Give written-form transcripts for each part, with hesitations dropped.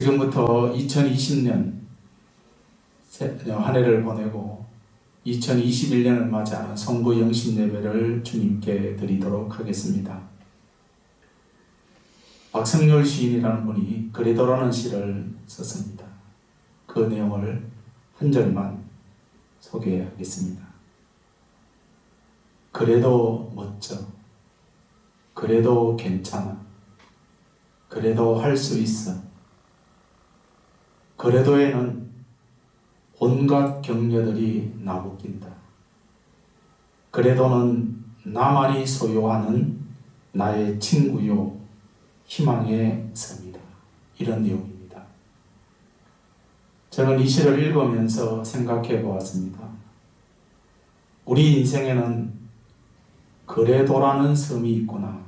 지금부터 2020년 한 해를 보내고 2021년을 맞이하는 성부 영신 예배를 주님께 드리도록 하겠습니다. 박성렬 시인이라는 분이 그래도라는 시를 썼습니다. 그 내용을 한 절만 소개하겠습니다. 그래도 멋져, 그래도 괜찮아, 그래도 할 수 있어, 그래도에는 온갖 격려들이 나부낀다. 그래도는 나만이 소유하는 나의 친구요 희망의 섬이다. 이런 내용입니다. 저는 이 시를 읽으면서 생각해 보았습니다. 우리 인생에는 그래도라는 섬이 있구나.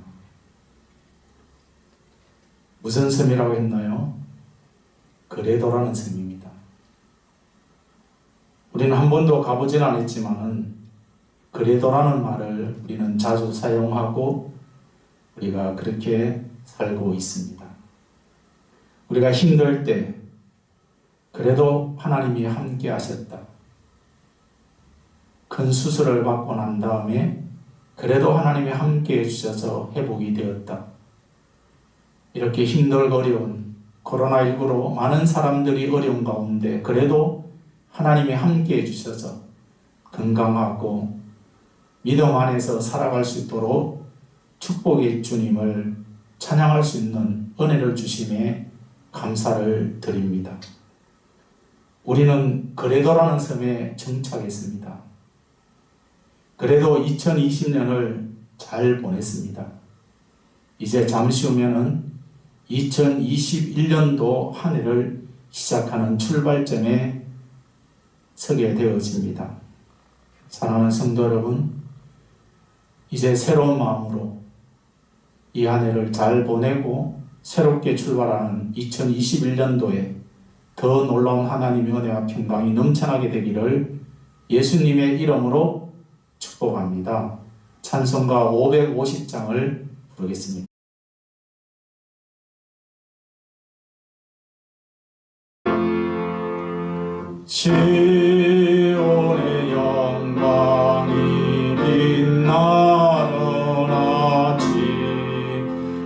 무슨 섬이라고 했나요? 그래도라는 섬입니다. 우리는 한 번도 가보진 않았지만은 그래도라는 말을 우리는 자주 사용하고 우리가 그렇게 살고 있습니다. 우리가 힘들 때 그래도 하나님이 함께 하셨다. 큰 수술을 받고 난 다음에 그래도 하나님이 함께 해주셔서 회복이 되었다. 이렇게 힘들고 어려운 코로나19로 많은 사람들이 어려운 가운데 그래도 하나님이 함께 해주셔서 건강하고 믿음 안에서 살아갈 수 있도록 축복의 주님을 찬양할 수 있는 은혜를 주심에 감사를 드립니다. 우리는 그래도라는 섬에 정착했습니다. 그래도 2020년을 잘 보냈습니다. 이제 잠시 후면은 2021년도 한 해를 시작하는 출발점에 서게 되어집니다. 사랑하는 성도 여러분, 이제 새로운 마음으로 이 한 해를 잘 보내고 새롭게 출발하는 2021년도에 더 놀라운 하나님의 은혜와 평강이 넘쳐나게 되기를 예수님의 이름으로 축복합니다. 찬송가 550장을 부르겠습니다. 시온의 영광이 빛나는 아침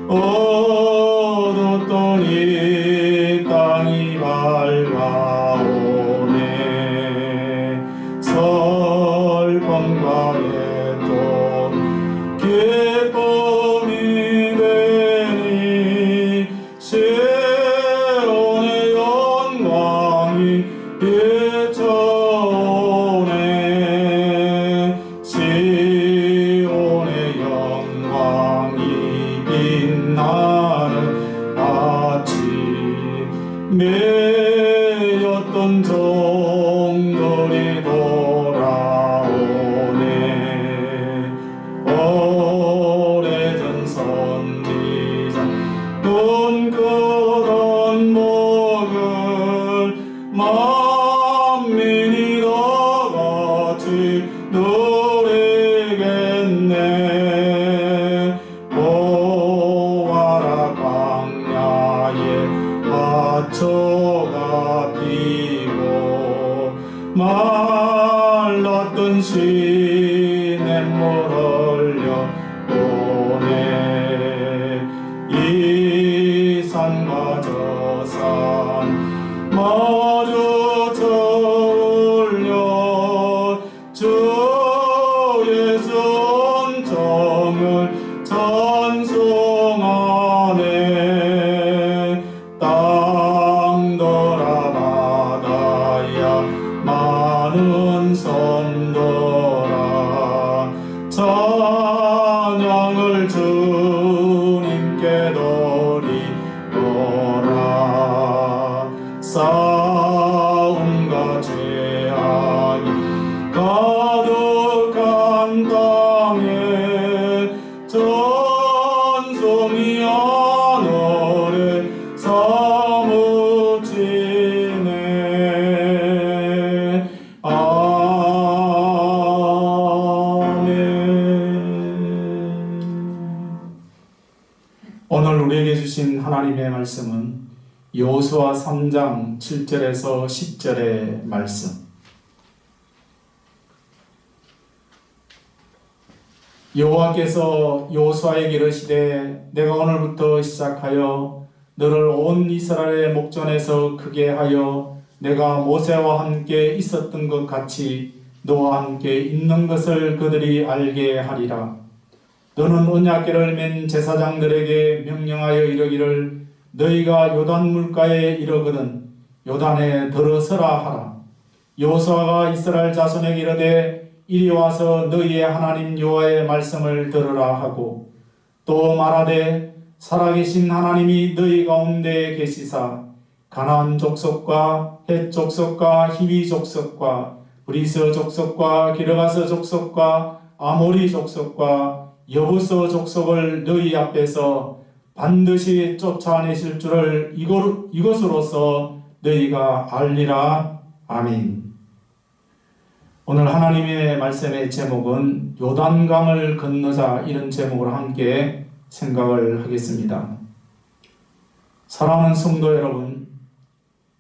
어둡던 이 땅이 밝아오네. 설pom과 애통 기쁨이 되니 시온의 영광이 비춰오네. 시온의 영광이 빛나는 아침 매였던 종들이 돌아오네. 오래전 선지자 눈그런 목을 만민이 다 같이 누리겠네. 보아라 광야에 화초가 피고 말랐던 시냇물 흘려 오네. 이 산과 저 산 마주쳐 올려 주 예수 은총을 찬송하네. 땅더라 바다야 많은 섬더라 찬양을 주님께 드리노라. 싸움과 죄악이 가득한 땅에 전송이 하늘에 사무치네. 아멘. 오늘 우리에게 주신 하나님의 말씀은 여호수아 3장 7절에서 10절의 말씀. 여호와께서 여호수아에게 이르시되 내가 오늘부터 시작하여 너를 온 이스라엘의 목전에서 크게 하여 내가 모세와 함께 있었던 것 같이 너와 함께 있는 것을 그들이 알게 하리라. 너는 언약궤를 맨 제사장들에게 명령하여 이르기를 너희가 요단 물가에 이르거든 요단에 들어서라 하라. 여호수아가 이스라엘 자손에게 이르되 이리 와서 너희의 하나님 여호와의 말씀을 들으라 하고 또 말하되 살아계신 하나님이 너희 가운데 계시사 가나안 족속과 헷 족속과 히위 족속과 브리스 족속과 기르가스 족속과 아모리 족속과 여부스 족속을 너희 앞에서 반드시 쫓아내실 줄을 이것으로서 너희가 알리라. 아멘. 오늘 하나님의 말씀의 제목은 요단강을 건너자, 이런 제목으로 함께 생각을 하겠습니다. 사랑하는 성도 여러분,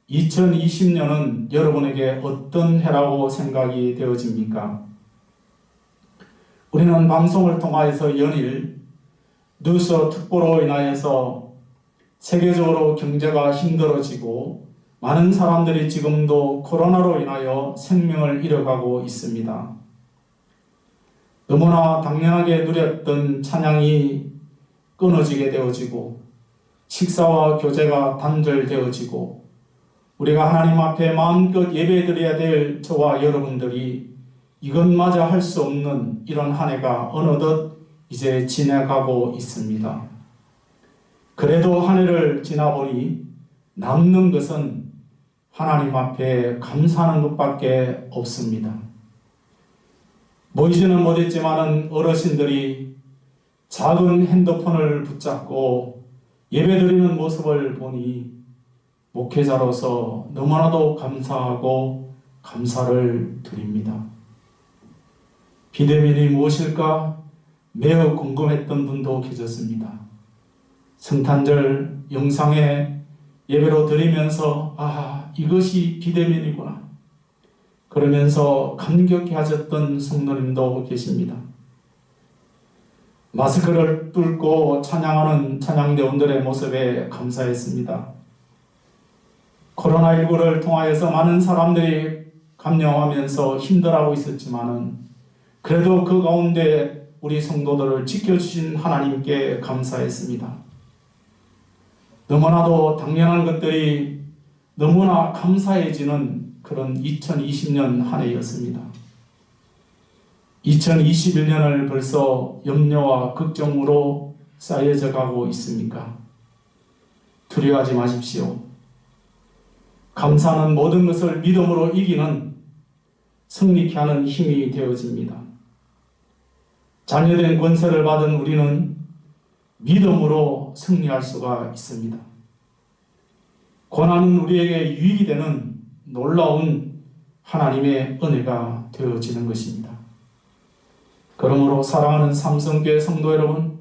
2020년은 여러분에게 어떤 해라고 생각이 되어집니까? 우리는 방송을 통하여서 연일 뉴스 특보로 인하여서 세계적으로 경제가 힘들어지고 많은 사람들이 지금도 코로나로 인하여 생명을 잃어가고 있습니다. 너무나 당연하게 누렸던 찬양이 끊어지게 되어지고 식사와 교제가 단절되어지고 우리가 하나님 앞에 마음껏 예배드려야 될 저와 여러분들이 이것마저 할 수 없는 이런 한 해가 어느덧 이제 지나가고 있습니다. 그래도 한 해를 지나보니 남는 것은 하나님 앞에 감사하는 것밖에 없습니다. 모이지는 못했지만 어르신들이 작은 핸드폰을 붙잡고 예배드리는 모습을 보니 목회자로서 너무나도 감사하고 감사를 드립니다. 비대면이 무엇일까 매우 궁금했던 분도 계셨습니다. 성탄절 영상에 예배로 드리면서 이것이 비대면이구나 그러면서 감격해 하셨던 성도님도 계십니다. 마스크를 뚫고 찬양하는 찬양대원들의 모습에 감사했습니다. 코로나19를 통하여서 많은 사람들이 감염하면서 힘들어하고 있었지만은 그래도 그 가운데 우리 성도들을 지켜주신 하나님께 감사했습니다. 너무나도 당연한 것들이 너무나 감사해지는 그런 2020년 한 해였습니다. 2021년을 벌써 염려와 걱정으로 쌓여져 가고 있습니까? 두려워하지 마십시오. 감사는 모든 것을 믿음으로 이기는 승리케 하는 힘이 되어집니다. 자녀된 권세를 받은 우리는 믿음으로 승리할 수가 있습니다. 고난은 우리에게 유익이 되는 놀라운 하나님의 은혜가 되어지는 것입니다. 그러므로 사랑하는 삼성교회 성도 여러분,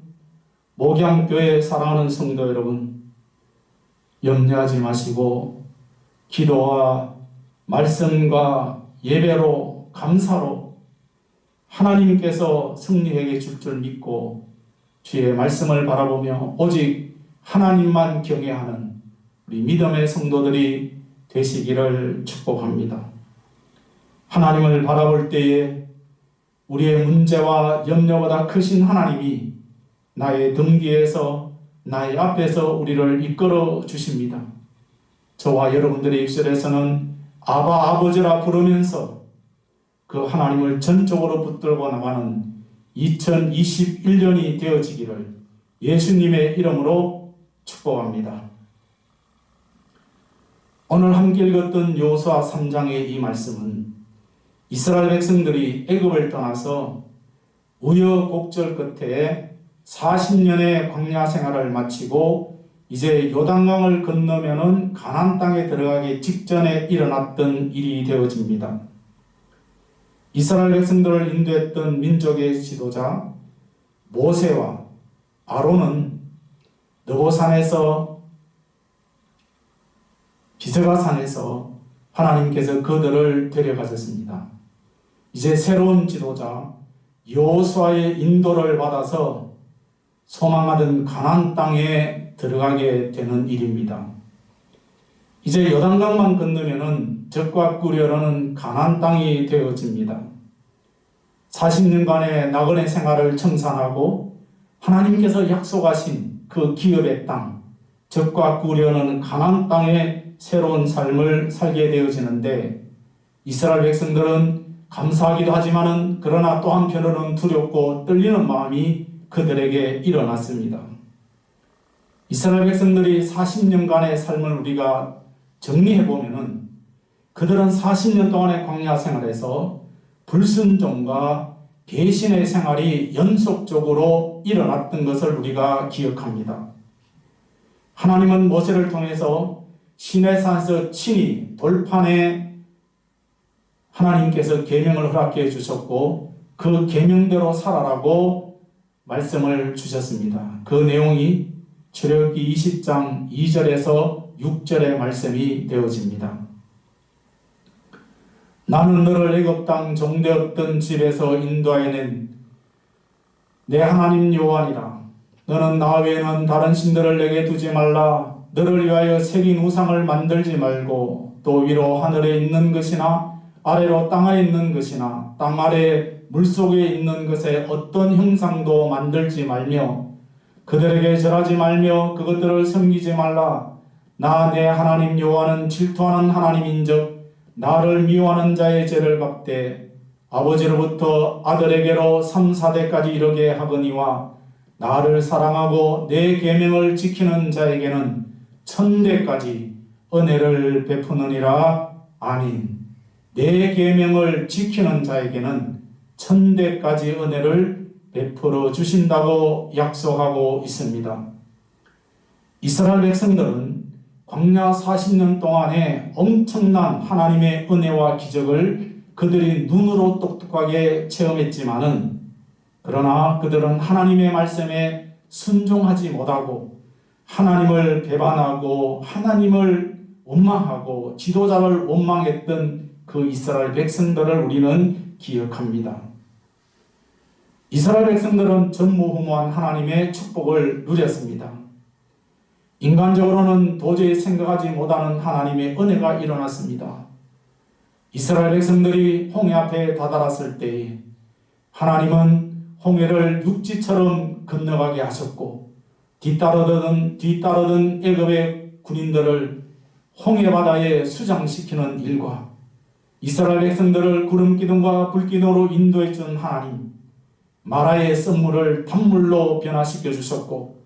목양교회 사랑하는 성도 여러분, 염려하지 마시고 기도와 말씀과 예배로 감사로 하나님께서 승리하게 줄 줄 믿고 주의 말씀을 바라보며 오직 하나님만 경외하는 우리 믿음의 성도들이 되시기를 축복합니다. 하나님을 바라볼 때에 우리의 문제와 염려보다 크신 하나님이 나의 등 뒤에서 나의 앞에서 우리를 이끌어 주십니다. 저와 여러분들의 입술에서는 아바 아버지라 부르면서 그 하나님을 전적으로 붙들고 나가는 2021년이 되어지기를 예수님의 이름으로 축복합니다. 오늘 함께 읽었던 여호수아 3장의 이 말씀은 이스라엘 백성들이 애굽을 떠나서 우여곡절 끝에 40년의 광야 생활을 마치고 이제 요단강을 건너면은 가나안 땅에 들어가기 직전에 일어났던 일이 되어집니다. 이스라엘 백성들을 인도했던 민족의 지도자 모세와 아론은 느보산에서 기스가산에서 하나님께서 그들을 데려가셨습니다. 이제 새로운 지도자 여호수아의 인도를 받아서 소망하던 가나안 땅에 들어가게 되는 일입니다. 이제 요단강만 건너면은 적과 꿀이 가나안 땅이 되어집니다. 40년간의 나그네 생활을 청산하고 하나님께서 약속하신 그 기업의 땅, 적과 꿀이 가나안 땅에 새로운 삶을 살게 되어지는데 이스라엘 백성들은 감사하기도 하지만은 그러나 또 한편으로는 두렵고 떨리는 마음이 그들에게 일어났습니다. 이스라엘 백성들이 40년간의 삶을 우리가 정리해보면은 그들은 40년 동안의 광야 생활에서 불순종과 배신의 생활이 연속적으로 일어났던 것을 우리가 기억합니다. 하나님은 모세를 통해서 시내산에서 친히 돌판에 하나님께서 계명을 허락해 주셨고 그 계명대로 살아라고 말씀을 주셨습니다. 그 내용이 출애굽기 20장 2절에서 6절의 말씀이 되어집니다. 나는 너를 애굽 땅 종되었던 집에서 인도하여낸 내 하나님 여호와니라. 너는 나 외에는 다른 신들을 내게 두지 말라. 너를 위하여 새긴 우상을 만들지 말고 또 위로 하늘에 있는 것이나 아래로 땅 아래 있는 것이나 땅 아래 물속에 있는 것에 어떤 형상도 만들지 말며 그들에게 절하지 말며 그것들을 섬기지 말라. 나 내 하나님 여호와는 질투하는 하나님인즉 나를 미워하는 자의 죄를 갚되 아버지로부터 아들에게로 3, 4대까지 이르게 하거니와 나를 사랑하고 내 계명을 지키는 자에게는 1000대까지 은혜를 베푸느니라. 아멘. 내 계명을 지키는 자에게는 1000대까지 은혜를 베풀어 주신다고 약속하고 있습니다. 이스라엘 백성들은 광야 40년 동안에 엄청난 하나님의 은혜와 기적을 그들이 눈으로 똑똑하게 체험했지만은 그러나 그들은 하나님의 말씀에 순종하지 못하고 하나님을 배반하고 하나님을 원망하고 지도자를 원망했던 그 이스라엘 백성들을 우리는 기억합니다. 이스라엘 백성들은 전무후무한 하나님의 축복을 누렸습니다. 인간적으로는 도저히 생각하지 못하는 하나님의 은혜가 일어났습니다. 이스라엘 백성들이 홍해 앞에 다다랐을 때에 하나님은 홍해를 육지처럼 건너가게 하셨고 뒤따르던 애굽의 군인들을 홍해 바다에 수장시키는 일과 이스라엘 백성들을 구름 기둥과 불 기둥으로 인도해 준 하나님, 마라의 썰물을 단물로 변화시켜 주셨고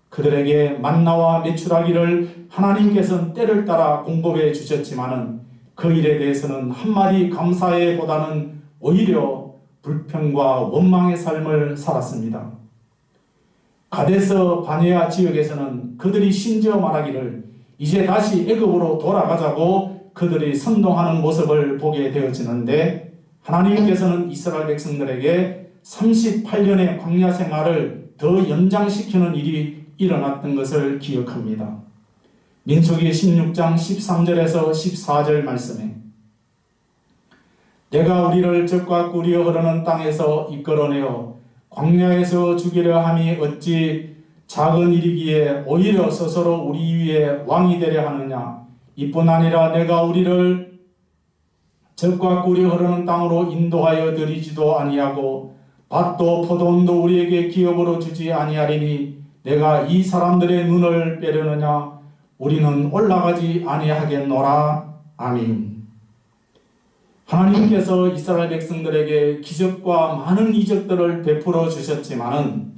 그들에게 만나와 메추라기를 하나님께서는 때를 따라 공급해 주셨지만은 그 일에 대해서는 한마디 감사해보다는 오히려 불평과 원망의 삶을 살았습니다. 가데스 바네아 지역에서는 그들이 심지어 말하기를 이제 다시 애굽으로 돌아가자고 그들이 선동하는 모습을 보게 되어지는데 하나님께서는 이스라엘 백성들에게 38년의 광야 생활을 더 연장시키는 일이 일어났던 것을 기억합니다. 민수기 16장 13절에서 14절 말씀에 내가 우리를 적과 꿀이 흐르는 땅에서 이끌어내어 광야에서 죽이려 함이 어찌 작은 일이기에 오히려 스스로 우리 위에 왕이 되려 하느냐. 이뿐 아니라 내가 우리를 적과 꿀이 흐르는 땅으로 인도하여 드리지도 아니하고 밭도 포도원도 우리에게 기업으로 주지 아니하리니 내가 이 사람들의 눈을 빼려느냐. 우리는 올라가지 아니하겠노라. 아멘. 하나님께서 이스라엘 백성들에게 기적과 많은 이적들을 베풀어 주셨지만은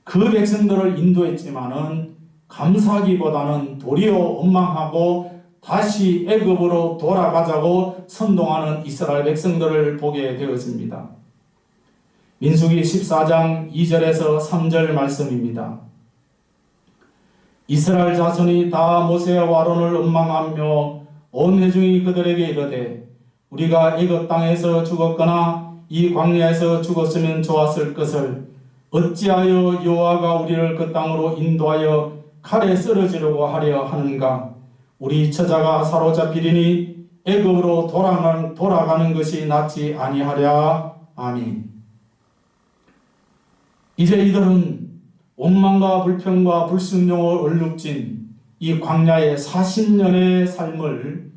그 백성들을 인도했지만은 감사하기보다는 도리어 원망하고 다시 애굽으로 돌아가자고 선동하는 이스라엘 백성들을 보게 되었습니다. 민수기 14장 2절에서 3절 말씀입니다. 이스라엘 자손이 다 모세와 아론을 원망하며 온 회중이 그들에게 이르되 우리가 애굽 땅에서 죽었거나 이 광야에서 죽었으면 좋았을 것을 어찌하여 여호와가 우리를 그 땅으로 인도하여 칼에 쓰러지려고 하려 하는가. 우리 처자가 사로잡히리니 애굽으로 돌아가는 것이 낫지 아니하랴. 아멘. 이제 이들은 원망과 불평과 불순종을 얼룩진 이 광야의 40년의 삶을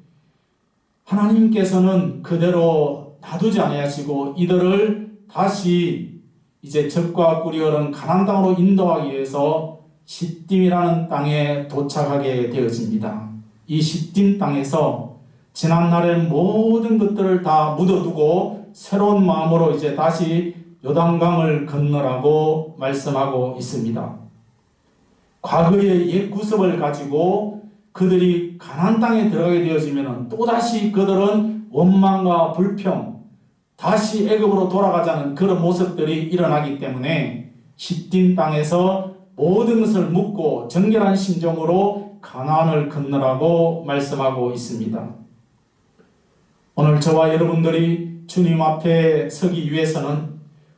하나님께서는 그대로 놔두지 아니하시고 이들을 다시 이제 젖과 꿀이 흐르는 가나안 땅으로 인도하기 위해서 시딤이라는 땅에 도착하게 되어집니다. 이 시딤 땅에서 지난날의 모든 것들을 다 묻어두고 새로운 마음으로 이제 다시 요단강을 건너라고 말씀하고 있습니다. 과거의 옛 구습을 가지고 그들이 가나안 땅에 들어가게 되어지면 또다시 그들은 원망과 불평, 다시 애굽으로 돌아가자는 그런 모습들이 일어나기 때문에 시딤 땅에서 모든 것을 묻고 정결한 심정으로 가나안을 건너라고 말씀하고 있습니다. 오늘 저와 여러분들이 주님 앞에 서기 위해서는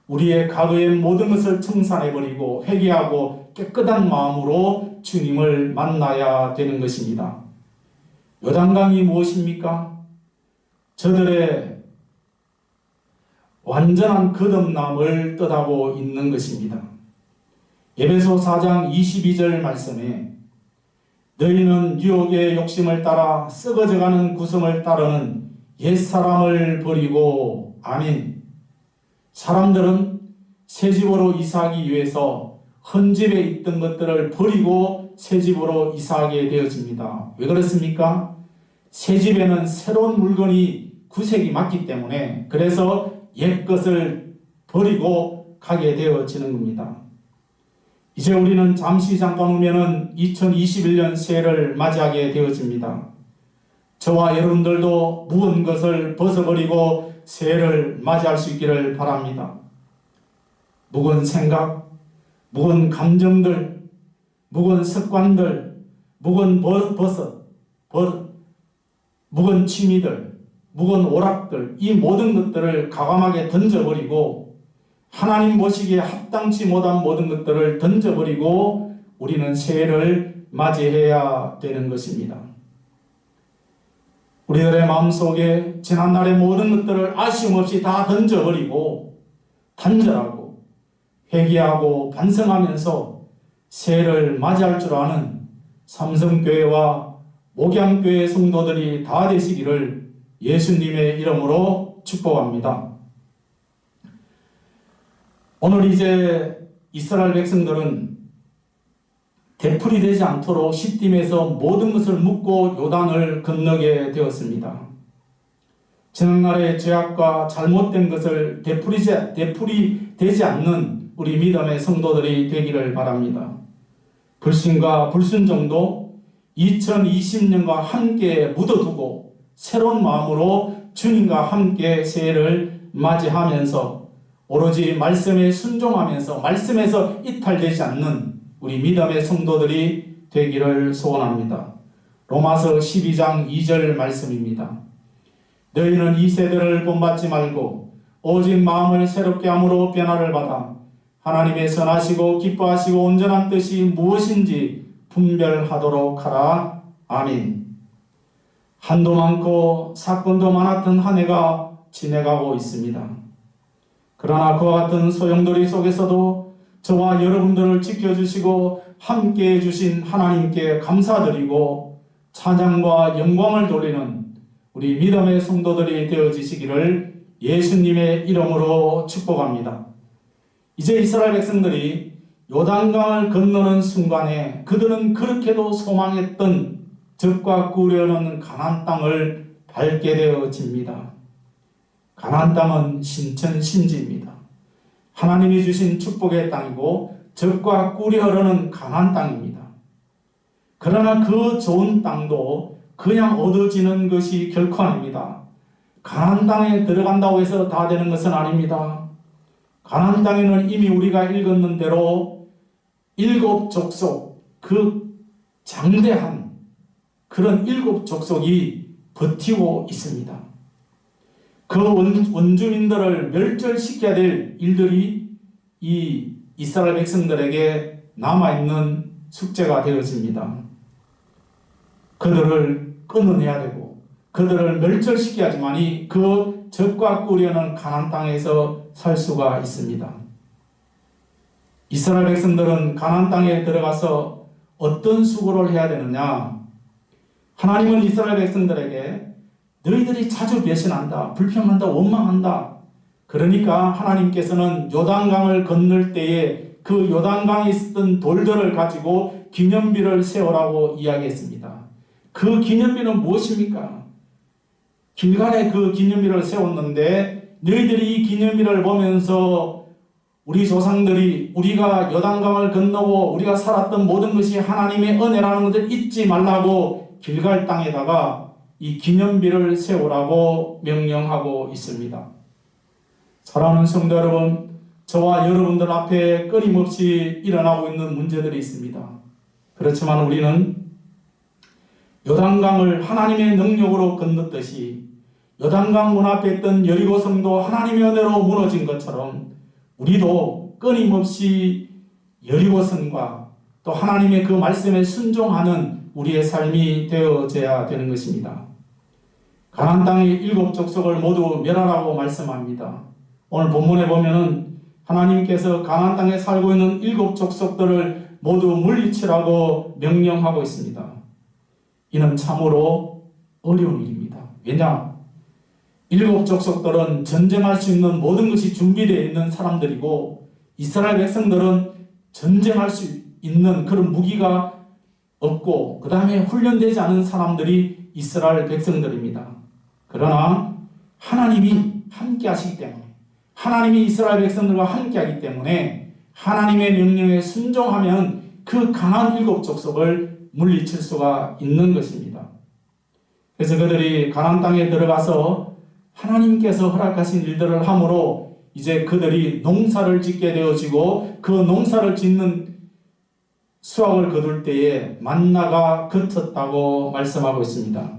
우리의 과거의 모든 것을 청산해버리고 회개하고 깨끗한 마음으로 주님을 만나야 되는 것입니다. 요단강이 무엇입니까? 저들의 완전한 거듭남을 뜻하고 있는 것입니다. 에베소 4장 22절 말씀에 너희는 유혹의 욕심을 따라 썩어져가는 구성을 따르는 옛사람을 버리고 아멘. 사람들은 새 집으로 이사하기 위해서 헌 집에 있던 것들을 버리고 새 집으로 이사하게 되어집니다. 왜 그렇습니까? 새 집에는 새로운 물건이 구색이 맞기 때문에 그래서 옛 것을 버리고 가게 되어지는 겁니다. 이제 우리는 잠시 잠깐 후면은 2021년 새해를 맞이하게 되어집니다. 저와 여러분들도 묵은 것을 벗어버리고 새해를 맞이할 수 있기를 바랍니다. 묵은 생각, 묵은 감정들, 묵은 습관들, 묵은 묵은 취미들, 묵은 오락들, 이 모든 것들을 과감하게 던져버리고 하나님 보시기에 합당치 못한 모든 것들을 던져버리고 우리는 새해를 맞이해야 되는 것입니다. 우리들의 마음속에 지난날의 모든 것들을 아쉬움 없이 다 던져버리고 단절하고 회개하고 반성하면서 새해를 맞이할 줄 아는 삼성교회와 목양교회 성도들이 다 되시기를 예수님의 이름으로 축복합니다. 오늘 이제 이스라엘 백성들은 되풀이 되지 않도록 시딤에서 모든 것을 묻고 요단을 건너게 되었습니다. 지난날의 죄악과 잘못된 것을 되풀이 되지 않는 우리 믿음의 성도들이 되기를 바랍니다. 불신과 불순종도 2020년과 함께 묻어두고 새로운 마음으로 주님과 함께 새해를 맞이하면서 오로지 말씀에 순종하면서 말씀에서 이탈되지 않는 우리 믿음의 성도들이 되기를 소원합니다. 로마서 12장 2절 말씀입니다. 너희는 이 세대를 본받지 말고 오직 마음을 새롭게 함으로 변화를 받아 하나님의 선하시고 기뻐하시고 온전한 뜻이 무엇인지 분별하도록 하라. 아멘. 한도 많고 사건도 많았던 한 해가 지나가고 있습니다. 그러나 그와 같은 소용돌이 속에서도 저와 여러분들을 지켜주시고 함께해 주신 하나님께 감사드리고 찬양과 영광을 돌리는 우리 믿음의 성도들이 되어지시기를 예수님의 이름으로 축복합니다. 이제 이스라엘 백성들이 요단강을 건너는 순간에 그들은 그렇게도 소망했던 젖과 꿀이 흐르는 가나안 땅을 밟게 되어집니다. 가나안 땅은 신천신지입니다. 하나님이 주신 축복의 땅이고 젖과 꿀이 흐르는 가나안 땅입니다. 그러나 그 좋은 땅도 그냥 얻어지는 것이 결코 아닙니다. 가나안 땅에 들어간다고 해서 다 되는 것은 아닙니다. 가나안 땅에는 이미 우리가 읽었는 대로 7 족속, 그 장대한 그런 7 족속이 버티고 있습니다. 그 원주민들을 멸절시켜야 될 일들이 이 이스라엘 백성들에게 남아있는 숙제가 되어집니다. 그들을 끊어내야 되고 그들을 멸절시켜야지만이 그 적과 꿀려는 가나안 땅에서 살 수가 있습니다. 이스라엘 백성들은 가나안 땅에 들어가서 어떤 수고를 해야 되느냐? 하나님은 이스라엘 백성들에게 너희들이 자주 배신한다, 불평한다, 원망한다. 그러니까 하나님께서는 요단강을 건널 때에 그 요단강에 있었던 돌들을 가지고 기념비를 세우라고 이야기했습니다. 그 기념비는 무엇입니까? 길갈에 그 기념비를 세웠는데 너희들이 이 기념비를 보면서 우리 조상들이 우리가 요단강을 건너고 우리가 살았던 모든 것이 하나님의 은혜라는 것을 잊지 말라고 길갈 땅에다가 이 기념비를 세우라고 명령하고 있습니다. 사랑하는 성도 여러분, 저와 여러분들 앞에 끊임없이 일어나고 있는 문제들이 있습니다. 그렇지만 우리는 요단강을 하나님의 능력으로 건넜듯이 요단강 문 앞에 있던 여리고성도 하나님의 은혜로 무너진 것처럼 우리도 끊임없이 여리고성과 또 하나님의 그 말씀에 순종하는 우리의 삶이 되어져야 되는 것입니다. 가나안 땅의 7 족속을 모두 멸하라고 말씀합니다. 오늘 본문에 보면은 하나님께서 가나안 땅에 살고 있는 7 족속들을 모두 물리치라고 명령하고 있습니다. 이는 참으로 어려운 일입니다. 왜냐? 7 족속들은 전쟁할 수 있는 모든 것이 준비되어 있는 사람들이고 이스라엘 백성들은 전쟁할 수 있는 그런 무기가 없고 그 다음에 훈련되지 않은 사람들이 이스라엘 백성들입니다. 그러나 하나님이 함께 하시기 때문에 하나님이 이스라엘 백성들과 함께 하기 때문에 하나님의 명령에 순종하면 그 가나안 7 족속을 물리칠 수가 있는 것입니다. 그래서 그들이 가나안 땅에 들어가서 하나님께서 허락하신 일들을 함으로 이제 그들이 농사를 짓게 되어지고 그 농사를 짓는 수확을 거둘 때에 만나가 그쳤다고 말씀하고 있습니다.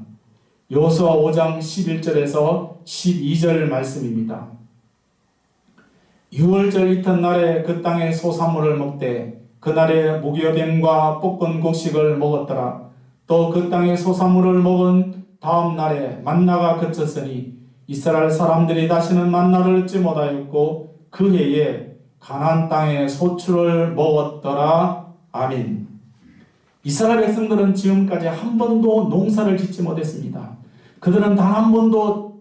여호수아 5장 11절에서 12절 말씀입니다. 6월절 이튿날에 그 땅의 소산물을 먹되 그날에 무교병과 볶은 곡식을 먹었더라. 또 그 땅의 소산물을 먹은 다음 날에 만나가 그쳤으니 이스라엘 사람들이 다시는 만나를 얻지 못하였고 그 해에 가나안 땅의 소출을 먹었더라. 아멘. 이스라엘 백성들은 지금까지 한 번도 농사를 짓지 못했습니다. 그들은 단 한 번도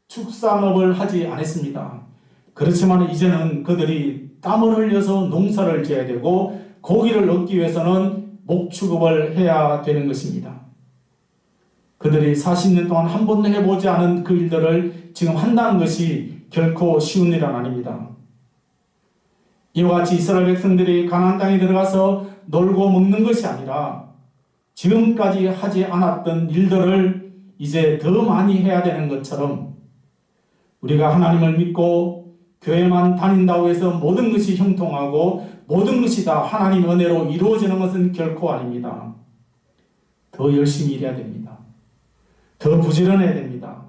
축산업을 하지 않았습니다. 그렇지만 이제는 그들이 땀을 흘려서 농사를 지어야 되고 고기를 얻기 위해서는 목축업을 해야 되는 것입니다. 그들이 40년 동안 한 번도 해보지 않은 그 일들을 지금 한다는 것이 결코 쉬운 일은 아닙니다. 이와 같이 이스라엘 백성들이 가나안 땅에 들어가서 놀고 먹는 것이 아니라 지금까지 하지 않았던 일들을 이제 더 많이 해야 되는 것처럼 우리가 하나님을 믿고 교회만 다닌다고 해서 모든 것이 형통하고 모든 것이 다 하나님 은혜로 이루어지는 것은 결코 아닙니다. 더 열심히 일해야 됩니다. 더 부지런해야 됩니다.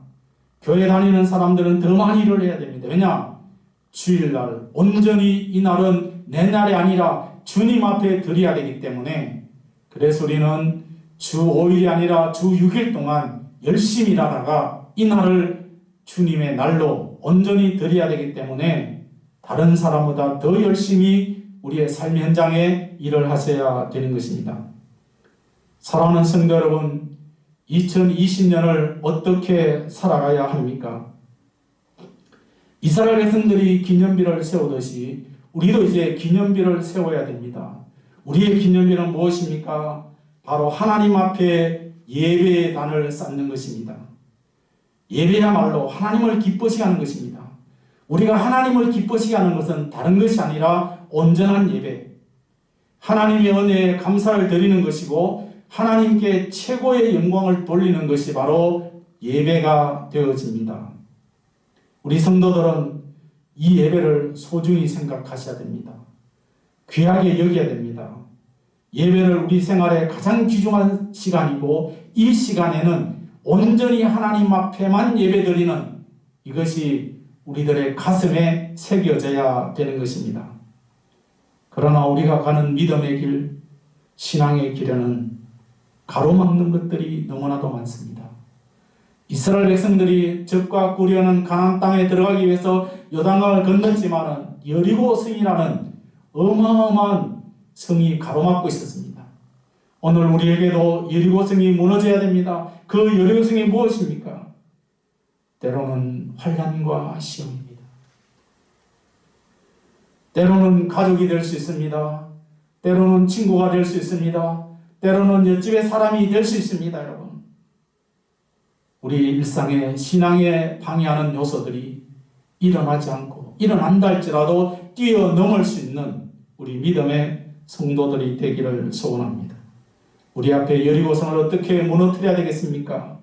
교회 다니는 사람들은 더 많이 일을 해야 됩니다. 왜냐? 주일날 온전히 이 날은 내 날이 아니라 주님 앞에 드려야 되기 때문에 그래서 우리는 주 5일이 아니라 주 6일 동안 열심히 일하다가 이 날을 주님의 날로 온전히 드려야 되기 때문에 다른 사람보다 더 열심히 우리의 삶 현장에 일을 하셔야 되는 것입니다. 사랑하는 성도 여러분, 2020년을 어떻게 살아가야 합니까? 이스라엘 백성들이 기념비를 세우듯이 우리도 이제 기념비를 세워야 됩니다. 우리의 기념비는 무엇입니까? 바로 하나님 앞에 예배의 단을 쌓는 것입니다. 예배야말로 하나님을 기쁘시게 하는 것입니다. 우리가 하나님을 기쁘시게 하는 것은 다른 것이 아니라 온전한 예배, 하나님의 은혜에 감사를 드리는 것이고 하나님께 최고의 영광을 돌리는 것이 바로 예배가 되어집니다. 우리 성도들은 이 예배를 소중히 생각하셔야 됩니다. 귀하게 여겨야 됩니다. 예배를 우리 생활의 가장 귀중한 시간이고 이 시간에는 온전히 하나님 앞에만 예배드리는 이것이 우리들의 가슴에 새겨져야 되는 것입니다. 그러나 우리가 가는 믿음의 길, 신앙의 길에는 가로막는 것들이 너무나도 많습니다. 이스라엘 백성들이 적과 꾸려는 가나안 땅에 들어가기 위해서 요단강을 건넜지만은 여리고 성이라는 어마어마한 성이 가로막고 있었습니다. 오늘 우리에게도 여리고 성이 무너져야 됩니다. 그 여리고 성이 무엇입니까? 때로는 환난과 시험입니다. 때로는 가족이 될 수 있습니다. 때로는 친구가 될 수 있습니다. 때로는 옆집의 사람이 될 수 있습니다, 여러분. 우리 일상의 신앙에 방해하는 요소들이 일어나지 않고 일어난다 할지라도 뛰어넘을 수 있는 우리 믿음의 성도들이 되기를 소원합니다. 우리 앞에 여리고성을 어떻게 무너뜨려야 되겠습니까?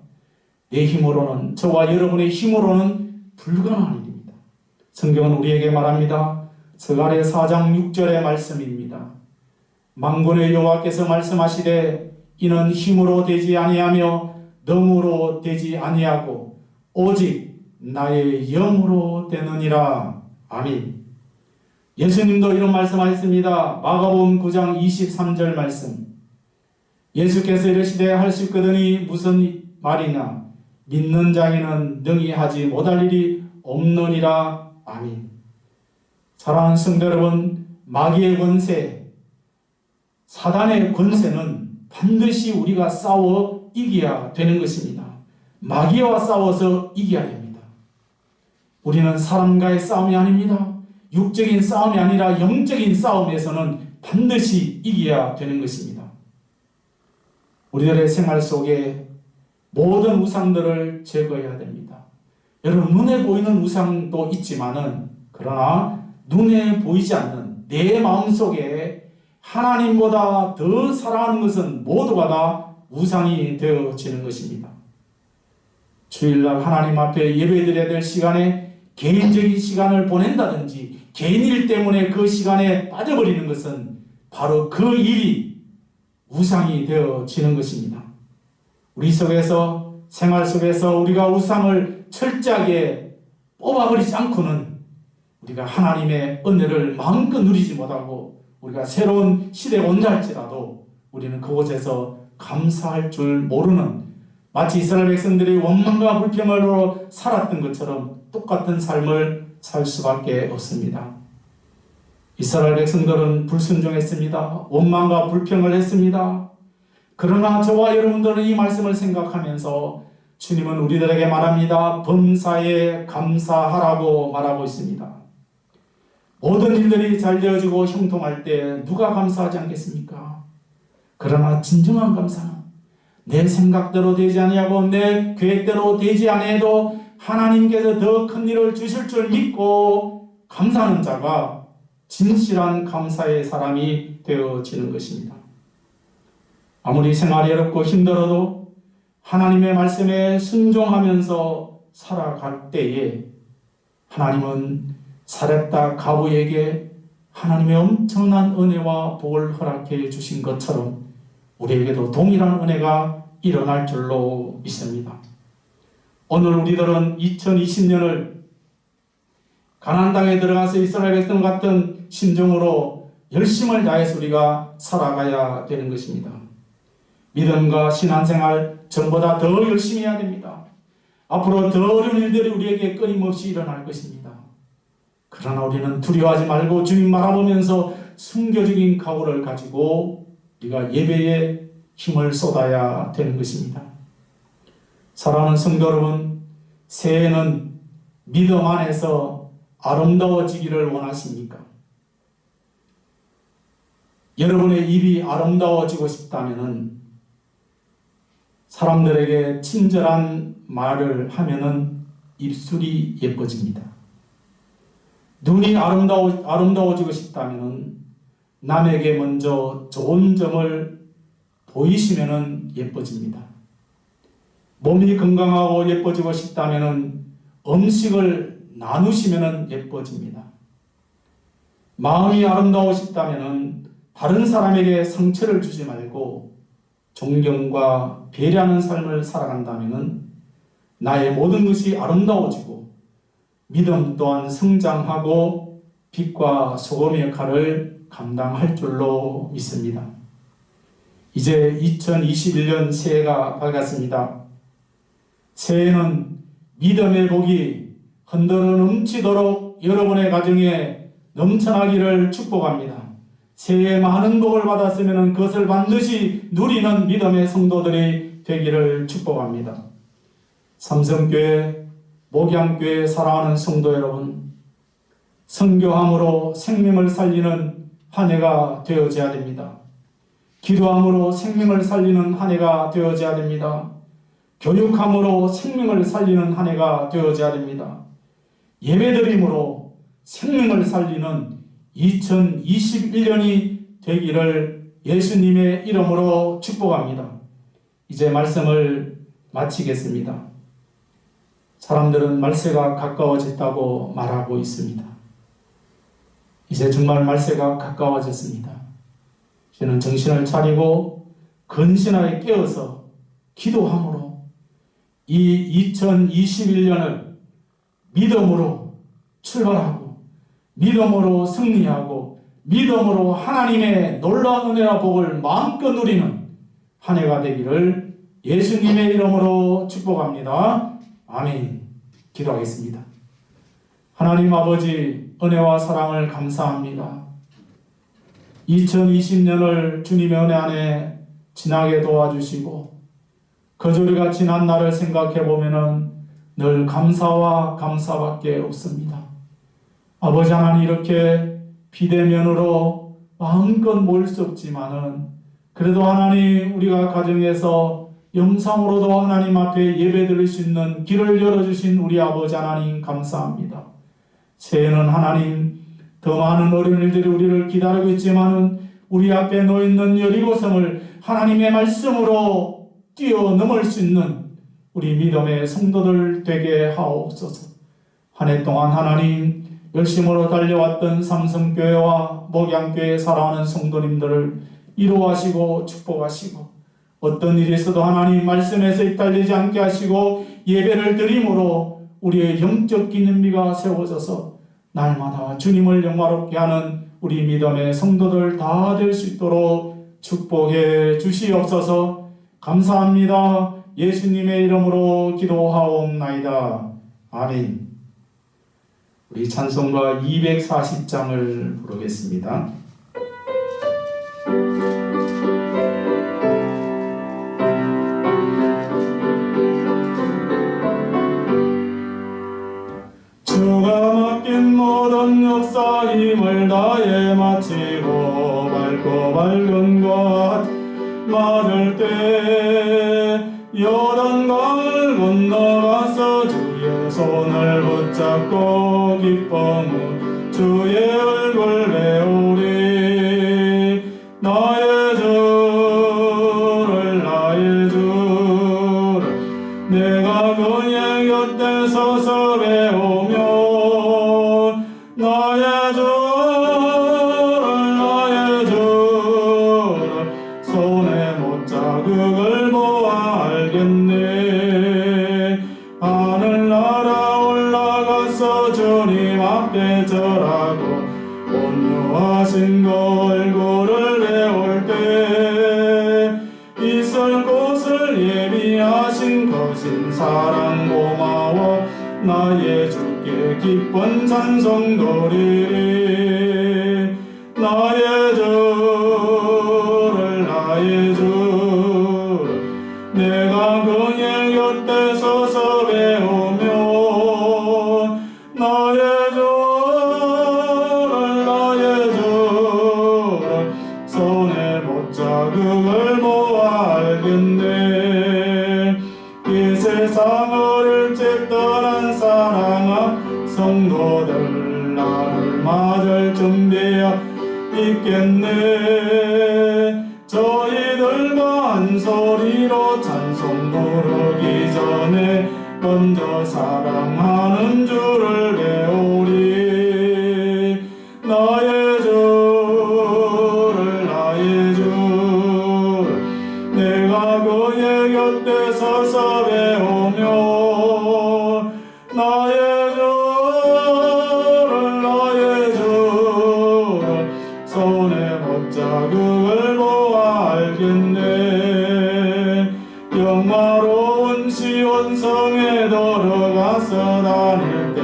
내 힘으로는, 저와 여러분의 힘으로는 불가능한 일입니다. 성경은 우리에게 말합니다. 스가랴 4장 6절의 말씀입니다. 만군의 여호와께서 말씀하시되 이는 힘으로 되지 아니하며 능으로 되지 아니하고 오직 나의 영으로 되느니라. 아멘. 예수님도 이런 말씀하셨습니다. 마가복음 9장 23절 말씀. 예수께서 이르시되 할 수 있거든이 무슨 말이냐? 믿는 자에게는 능히 하지 못할 일이 없느니라. 아멘. 사랑하는 성도 여러분, 마귀의 권세, 사단의 권세는 반드시 우리가 싸워 이겨야 되는 것입니다. 마귀와 싸워서 이겨야 됩니다. 우리는 사람과의 싸움이 아닙니다. 육적인 싸움이 아니라 영적인 싸움에서는 반드시 이겨야 되는 것입니다. 우리들의 생활 속에 모든 우상들을 제거해야 됩니다. 여러분, 눈에 보이는 우상도 있지만은 그러나 눈에 보이지 않는 내 마음속에 하나님보다 더 사랑하는 것은 모두가 다 우상이 되어지는 것입니다. 주일날 하나님 앞에 예배드려야 될 시간에 개인적인 시간을 보낸다든지 개인 일 때문에 그 시간에 빠져버리는 것은 바로 그 일이 우상이 되어지는 것입니다. 우리 속에서, 생활 속에서 우리가 우상을 철저하게 뽑아버리지 않고는 우리가 하나님의 은혜를 마음껏 누리지 못하고 우리가 새로운 시대가 온다 할지라도 우리는 그곳에서 감사할 줄 모르는, 마치 이스라엘 백성들이 원망과 불평으로 살았던 것처럼 똑같은 삶을 살 수밖에 없습니다. 이스라엘 백성들은 불순종했습니다. 원망과 불평을 했습니다. 그러나 저와 여러분들은 이 말씀을 생각하면서 주님은 우리들에게 말합니다. 범사에 감사하라고 말하고 있습니다. 모든 일들이 잘 되어지고 형통할 때 누가 감사하지 않겠습니까? 그러나 진정한 감사는 내 생각대로 되지 아니하고 내 계획대로 되지 아니해도 하나님께서 더 큰 일을 주실 줄 믿고 감사하는 자가 진실한 감사의 사람이 되어지는 것입니다. 아무리 생활이 어렵고 힘들어도 하나님의 말씀에 순종하면서 살아갈 때에 하나님은 사렙다 가부에게 하나님의 엄청난 은혜와 복을 허락해 주신 것처럼 우리에게도 동일한 은혜가 일어날 줄로 믿습니다. 오늘 우리들은 2020년을 가나안 땅에 들어가서 이스라엘 백성 같은 심정으로 열심을 다해서 우리가 살아가야 되는 것입니다. 믿음과 신앙생활 전보다 더 열심히 해야 됩니다. 앞으로 더 어려운 일들이 우리에게 끊임없이 일어날 것입니다. 그러나 우리는 두려워하지 말고 주님 바라보면서 순교적인 각오를 가지고 우리가 예배에 힘을 쏟아야 되는 것입니다. 사랑하는 성도 여러분, 새해에는 믿음 안에서 아름다워지기를 원하십니까? 여러분의 입이 아름다워지고 싶다면은 사람들에게 친절한 말을 하면은 입술이 예뻐집니다. 눈이 아름다워지고 싶다면은 남에게 먼저 좋은 점을 보이시면은 예뻐집니다. 몸이 건강하고 예뻐지고 싶다면은 음식을 나누시면은 예뻐집니다. 마음이 아름다우고 싶다면은 다른 사람에게 상처를 주지 말고 존경과 배려하는 삶을 살아간다면은 나의 모든 것이 아름다워지고 믿음 또한 성장하고 빛과 소금의 역할을 감당할 줄로 믿습니다. 이제 2021년 새해가 밝았습니다. 새해는 믿음의 복이 흔들어 넘치도록 여러분의 가정에 넘쳐나기를 축복합니다. 새해에 많은 복을 받았으면 그것을 반드시 누리는 믿음의 성도들이 되기를 축복합니다. 삼성교회, 목양교회 사랑하는 성도 여러분, 선교함으로 생명을 살리는 한 해가 되어져야 됩니다. 기도함으로 생명을 살리는 한 해가 되어져야 됩니다. 교육함으로 생명을 살리는 한 해가 되어져야 됩니다. 예배드림으로 생명을 살리는 2021년이 되기를 예수님의 이름으로 축복합니다. 이제 말씀을 마치겠습니다. 사람들은 말세가 가까워졌다고 말하고 있습니다. 이제 정말 말세가 가까워졌습니다. 저는 정신을 차리고 근신하에 깨어서 기도함으로 이 2021년을 믿음으로 출발하고 믿음으로 승리하고 믿음으로 하나님의 놀라운 은혜와 복을 마음껏 누리는 한 해가 되기를 예수님의 이름으로 축복합니다. 아멘. 기도하겠습니다. 하나님 아버지, 은혜와 사랑을 감사합니다. 2020년을 주님의 은혜 안에 지나게 도와주시고 그저 우리가 지난 날을 생각해 보면은 늘 감사와 감사밖에 없습니다. 아버지 하나님, 이렇게 비대면으로 마음껏 모일 수 없지만은 그래도 하나님, 우리가 가정에서 영상으로도 하나님 앞에 예배 드릴 수 있는 길을 열어주신 우리 아버지 하나님 감사합니다. 새해는 하나님, 더 많은 어린이들이 우리를 기다리고 있지만은 우리 앞에 놓여있는 여리고성을 하나님의 말씀으로 뛰어넘을 수 있는 우리 믿음의 성도들 되게 하옵소서. 한 해 동안 하나님 열심으로 달려왔던 삼성교회와 목양교회 사랑하는 성도님들을 이루하시고 축복하시고 어떤 일이 있어도 하나님 말씀에서 잇달리지 않게 하시고 예배를 드림으로 우리의 영적 기념비가 세워져서 날마다 주님을 영화롭게 하는 우리 믿음의 성도들 다 될 수 있도록 축복해 주시옵소서. 감사합니다. 예수님의 이름으로 기도하옵나이다. 아멘. 우리 찬송가 240장을 부르겠습니다. 주가 맡긴 모든 역사 힘을 다해 마치고 밝고 밝은 것 맞을 때 요단강을 건너가서 주의 손을 붙잡고 기뻐무 주의 얼굴 배우리. 나의 주를 나의 주를 내가 그의 곁에 서서 배우며 나의 주를 손에 못자국을 보아 알겠네. 하늘나라 올라가서 주님 앞에 절하고 온유하신 그 얼굴을 배울 때 있을 곳을 예비하신 거신 사랑 고마워 나의 주께 기쁜 찬송 드리리. 나의 주를 내가 그의 곁에 서서 배우며 나의 주를 손에 못자국을 모아 알겠네. 이 세상을 일찍 떠난 사랑아 성도들 나를 맞을 준비야 있겠네. 저희들과 한 소리로 찬송 부르기 전에 먼저 사랑하는 주를 배우리. 나의 주를 내가 그의 곁에 서서 배우며 나의 주를 손에 못자국을 보아 알겠네. 산에 들어가서 다닐 때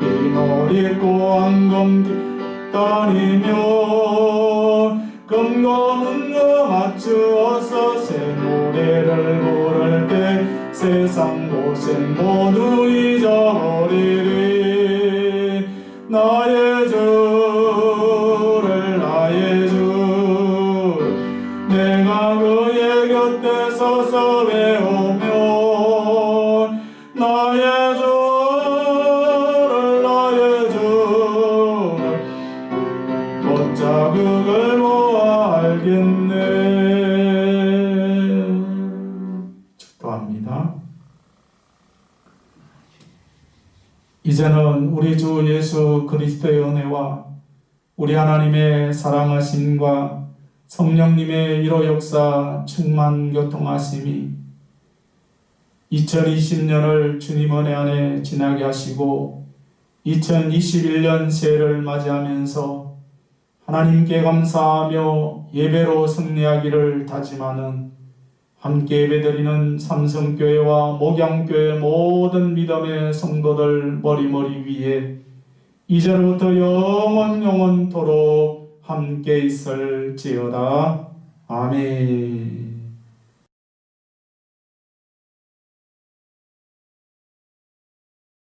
흰옷 입고 앙금 다니며 금고 문거 맞추어서 새 노래를 부를 때 세상 고생 모두 잊어버리리. 나의 주를 나의 주 내가 그의 곁에 서서 배우며 나의 주를 나의 주 곧자 그걸 모아 알겠네. 축도합니다. 이제는 우리 주 예수 그리스도의 은혜와 우리 하나님의 사랑하심과 성령님의 일호 역사 충만 교통하심이 2020년을 주님 은혜 안에 지나게 하시고 2021년 새해를 맞이하면서 하나님께 감사하며 예배로 승리하기를 다짐하는 함께 예배드리는 삼성교회와 목양교회 모든 믿음의 성도들 머리머리 위에 이제로부터 영원토록 함께 있을지어다. 아멘.